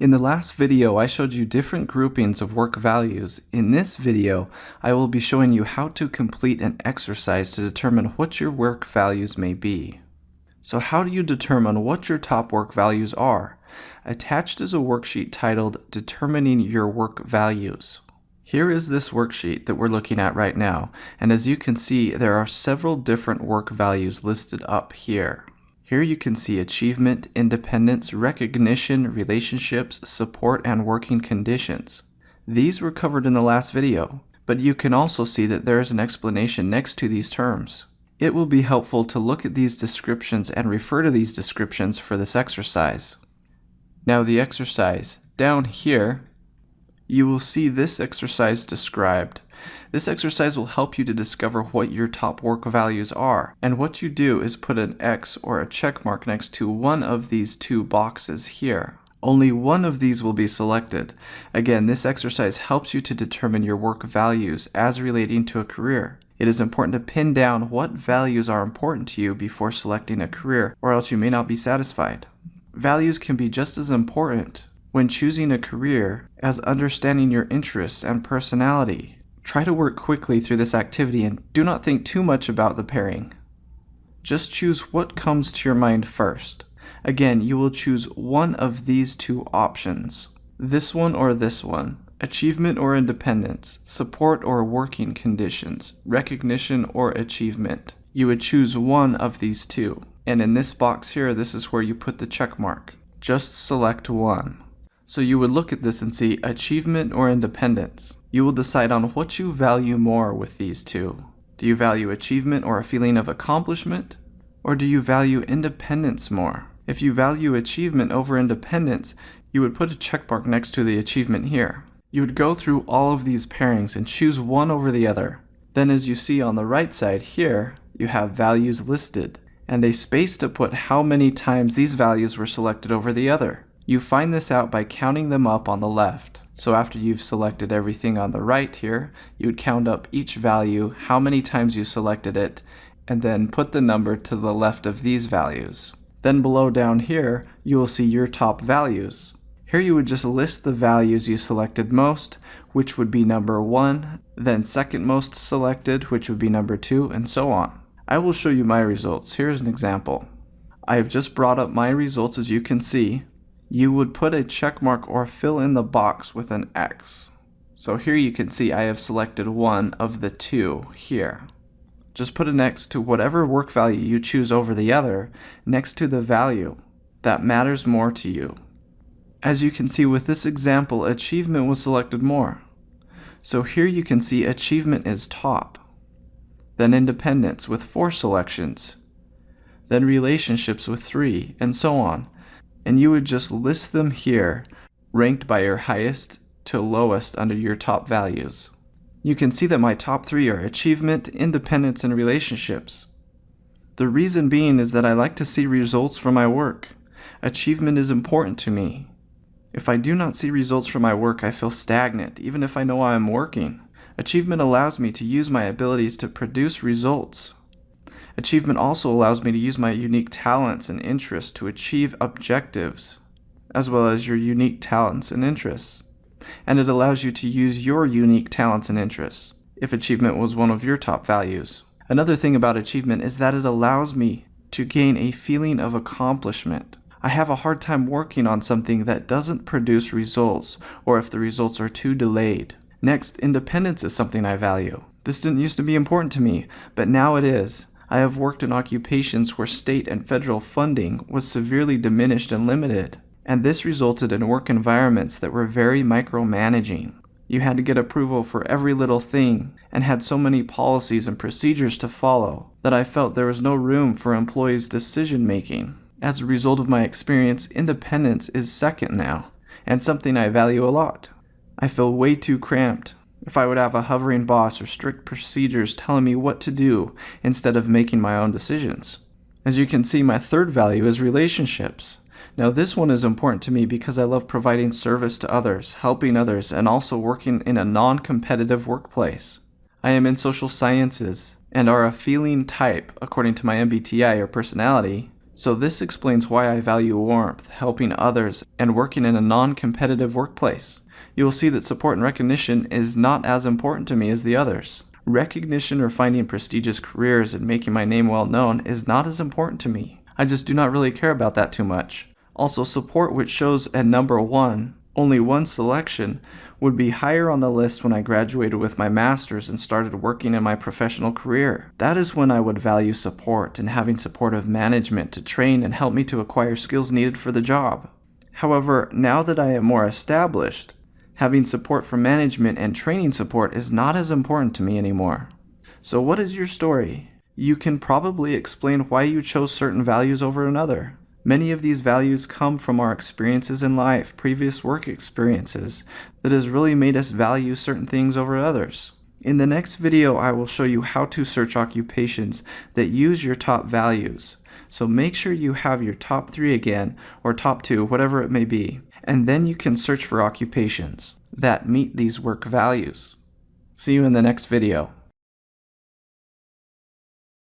In the last video, I showed you different groupings of work values. In this video, I will be showing you how to complete an exercise to determine what your work values may be. So how do you determine what your top work values are? Attached is a worksheet titled Determining Your Work Values. Here is this worksheet that we're looking at right now, and as you can see, there are several different work values listed up here. Here you can see achievement, independence, recognition, relationships, support, and working conditions. These were covered in the last video, but you can also see that there is an explanation next to these terms. It will be helpful to look at these descriptions and refer to these descriptions for this exercise. Now the exercise, down here, you will see this exercise described. This exercise will help you to discover what your top work values are, and what you do is put an X or a check mark next to one of these two boxes here. Only one of these will be selected. Again, this exercise helps you to determine your work values as relating to a career. It is important to pin down what values are important to you before selecting a career, or else you may not be satisfied. Values can be just as important when choosing a career as understanding your interests and personality. Try to work quickly through this activity and do not think too much about the pairing. Just choose what comes to your mind first. Again, you will choose one of these two options. This one or this one. Achievement or independence. Support or working conditions. Recognition or achievement. You would choose one of these two. And in this box here, this is where you put the check mark. Just select one. So you would look at this and see achievement or independence. You will decide on what you value more with these two. Do you value achievement or a feeling of accomplishment? Or do you value independence more? If you value achievement over independence, you would put a check mark next to the achievement here. You would go through all of these pairings and choose one over the other. Then as you see on the right side here, you have values listed, and a space to put how many times these values were selected over the other. You find this out by counting them up on the left. So after you've selected everything on the right here, you would count up each value, how many times you selected it, and then put the number to the left of these values. Then below down here, you will see your top values. Here you would just list the values you selected most, which would be number 1, then second most selected, which would be number 2, and so on. I will show you my results. Here's an example. I have just brought up my results as you can see. You would put a check mark or fill in the box with an X. So here you can see I have selected one of the two here. Just put an X to whatever work value you choose over the other next to the value that matters more to you. As you can see with this example, achievement was selected more. So here you can see achievement is top. Then independence with 4 selections. Then relationships with 3, and so on. And you would just list them here, ranked by your highest to lowest under your top values. You can see that my top 3 are achievement, independence, and relationships. The reason being is that I like to see results from my work. Achievement is important to me. If I do not see results from my work, I feel stagnant, even if I know I am working. Achievement allows me to use my abilities to produce results. Achievement also allows me to use my unique talents and interests to achieve objectives, as well as your unique talents and interests. And it allows you to use your unique talents and interests, if achievement was one of your top values. Another thing about achievement is that it allows me to gain a feeling of accomplishment. I have a hard time working on something that doesn't produce results, or if the results are too delayed. Next, independence is something I value. This didn't used to be important to me, but now it is. I have worked in occupations where state and federal funding was severely diminished and limited, and this resulted in work environments that were very micromanaging. You had to get approval for every little thing and had so many policies and procedures to follow that I felt there was no room for employees' decision making. As a result of my experience, independence is second now, and something I value a lot. I feel way too cramped if I would have a hovering boss or strict procedures telling me what to do instead of making my own decisions. As you can see, my third value is relationships. Now this one is important to me because I love providing service to others, helping others, and also working in a non-competitive workplace. I am in social sciences and are a feeling type according to my MBTI or personality. So this explains why I value warmth, helping others, and working in a non-competitive workplace. You will see that support and recognition is not as important to me as the others. Recognition or finding prestigious careers and making my name well known is not as important to me. I just do not really care about that too much. Also, support, which shows at number 1, only one selection, would be higher on the list when I graduated with my master's and started working in my professional career. That is when I would value support and having supportive management to train and help me to acquire skills needed for the job. However, now that I am more established, having support from management and training support is not as important to me anymore. So what is your story? You can probably explain why you chose certain values over another. Many of these values come from our experiences in life, previous work experiences, that has really made us value certain things over others. In the next video, I will show you how to search occupations that use your top values. So make sure you have your top 3 again, or top 2, whatever it may be. And then you can search for occupations that meet these work values. See you in the next video.